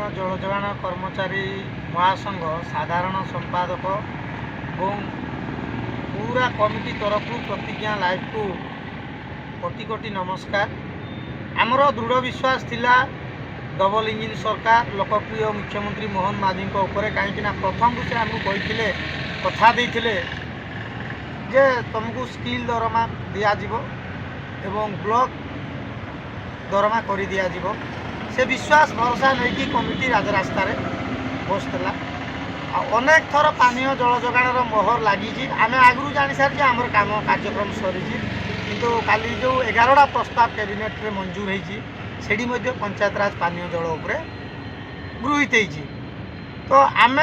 ଜଳ ଯୋଗାଣ କର୍ମଚାରୀ ମହାସଂଘ ସାଧାରଣ ସମ୍ପାଦକ ଏବଂ पूरा कमिटी तरफ प्रतिज्ञा लाइव को कोटि कोटि नमस्कार। आमर दृढ़ विश्वास थिला डबल इंजिन सरकार लोकप्रिय मुख्यमंत्री मोहन माझी कहीं प्रथम से आमको कहते कथा देते जे तुमको स्किल दरमा दिज्व एवं ब्लॉक दरमा कर दिज्व से विश्वास भरोसा नहीं कमिटी राजरास्तार बसला। अनेक थर पानीय जल जोगाणर मोहर लगी आम आगु जानी सारी आमर काम कार्यक्रम सरी किंतु काली जो 11टा प्रस्ताव कैबिनेट रे मंजूर होती पंचायत राज पानीय जल उपरे गृहीत होती। तो आम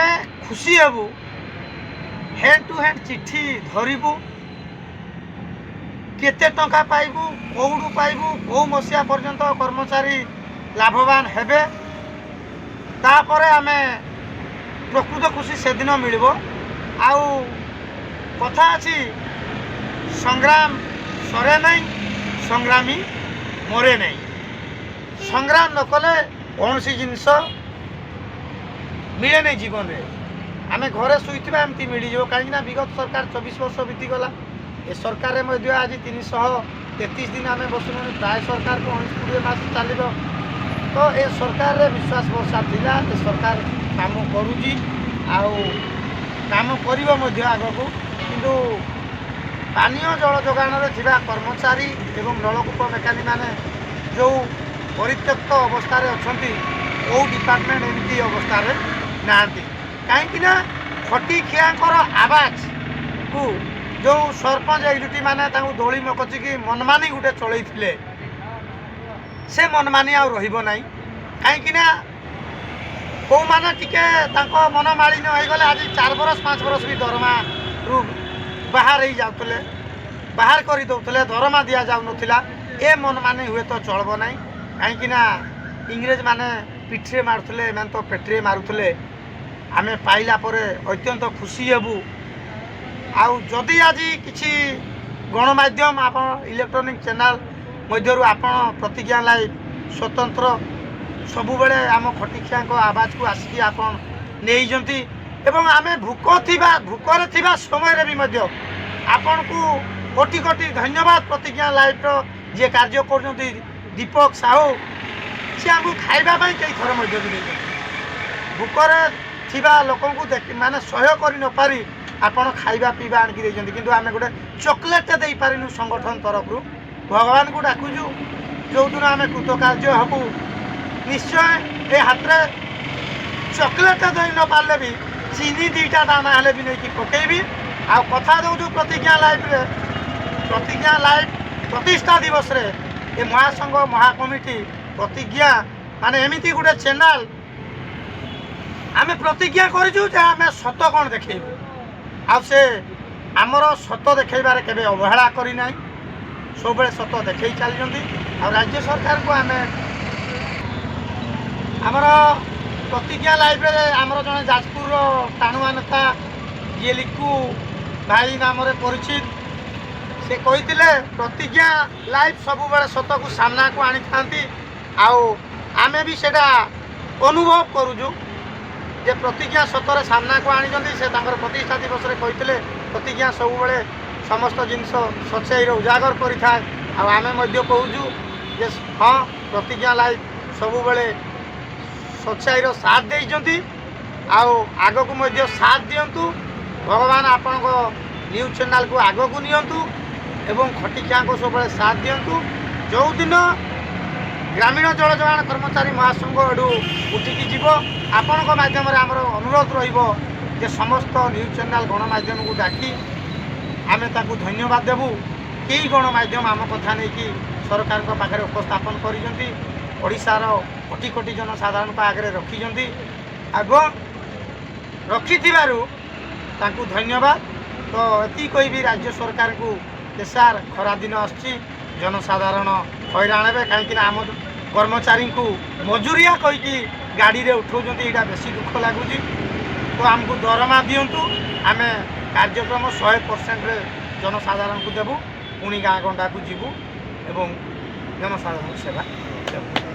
खुशी हेबू हेड टू हेड चिट्ठी धरबू केते टंका पाइबू कौड़ू पाइबू कौ मसीहा पर्यंत कर्मचारी लाभवान हेबे तापर आम प्रकृत खुशी से दिन मिल आउ कथा अच्छी संग्राम सरे नहीं संग्रामी मरे नहीं। संग्राम न कले कौन सी जिनस मिले नहीं जीवन में आम घरे शुईवा एमती मिलଯିव कहीं विगत सरकार 24 वर्ष बीतीगला ए सरकार में आज 333 दिन आम बसुन प्राय सरकार को 19-20 मास चलो। तो ए सरकार रे विश्वास भरोसा थिला ए सरकार काम करुची आउ काम करिबो मध्ये आगको किंतु पानीय जल जोगाण थिबा कर्मचारी एवं नलकूप मेकानिक माने जो परित्यक्त अवस्था रे अछंती ओ डिपार्टमेंट एमती अवस्था रे नांती काहेकि ना खटी खियाकर आवाज को जो सरपंच एग्जीक्यूटिव माने तांको दोली मकची की मनमानी गुटे चलैथिले से मनमानी आ रहिबो नाही काहेकि ना कौ मैंने टिके मन मालिन हो गले आज 4 बरस 5 बरस भी दरमा रू बाहर ही जाते बाहर कर दौले दरमा दि जाऊन ए मन माने हुए तो चलब ना कहीं इंग्रेज माने पिठे मारुले मैंने तो पेटे मारुले आम पाइला अत्यंत खुशी हेबू। आदि आज किसी गणमाध्यम आप इलेक्ट्रोनिक चैनल मध्य आप प्रतिज्ञा लाइव स्वतंत्र सबुबले आम खटिखिया आवाज को आसिक आपंती एवं आम भूकरे थिबा समय भी आपण को कोटि कोटि धन्यवाद। प्रतिज्ञा लाइव जी कार्य कर दीपक साहू सी आमको खावाई कई थर भूकरे थिबा लोक माने सहयोग कर न पारी आपण खाइबा पीवा आणकी देइछन्ती किंतु आमे गोटे चॉकलेट दे पारिनु संगठन तरफ भगवान को डाकुजु जो दिन आमे कृतकार्य हबु निश्चय ए हाथ में चॉकलेट दे न पारे भी चीनी 2टा दाना हेले भी नहीं पकेबी। आ कथा दौचु प्रतिज्ञा लाइव प्रतिष्ठा दिवस रे ए महासंघ महाकमिटी प्रतिज्ञा माने एमिति गोटे चैनल आमे प्रतिज्ञा करिछु जे आमे सत कोन देखैबु आ से आमर सत देखैबारे केबे अवहेला करी नाही सब सत देखै चली। आ राज्य सरकार को आमे आमर प्रतिज्ञा लाइव आमर जड़े जाजपुर टाणुआ नेता ये लिखु भाई नाम परिचित से कहते प्रतिज्ञा लाइव सब बड़े सत को सामना को आनी था आमे भी सेटा अनुभव करुचु जे प्रतिज्ञा सतरे सामना को आनी से प्रतिष्ठा दिवस कहते प्रतिज्ञा सब बड़े समस्त जिनस सच्चाई उजागर करें कहूँ जे हाँ प्रतिज्ञा लाइव सब बड़े सच्चाई साथ देइजंती आग को साथ दिंतु भगवान आपण न्यूज चैनल को आग को नियंतु एवं खटिखिया को सब साथ दिंतु। जो दिन ग्रामीण जल जोगाण कर्मचारी महासंघ एडू उठिकी जीव आपण माध्यम आमर अनुरोध रे समस्त न्यूज चैनल गणमाध्यम को डाकी आम ताकू धन्यवाद देवु कई गणमाध्यम आम कथा नहीं कि सरकार पाखे उपस्थापन करिशार कोटि कोटि जनसाधारण आगे रखिंट एवं रखि धन्यवाद। तो ये कही राज्य सरकार को सार खरा दिन आसी जनसाधारण हैरान हे कहीं आम कर्मचारी को मजूरिया कहीकि गाड़ी रे उठाऊँ यहाँ बेसी दुख लगुच। तो आमको दरमा दिंतु आम कार्यक्रम 100% जनसाधारण को देवु पुणी गाँ गंडा को जीवु एवं जनसाधारण सेवा देवु।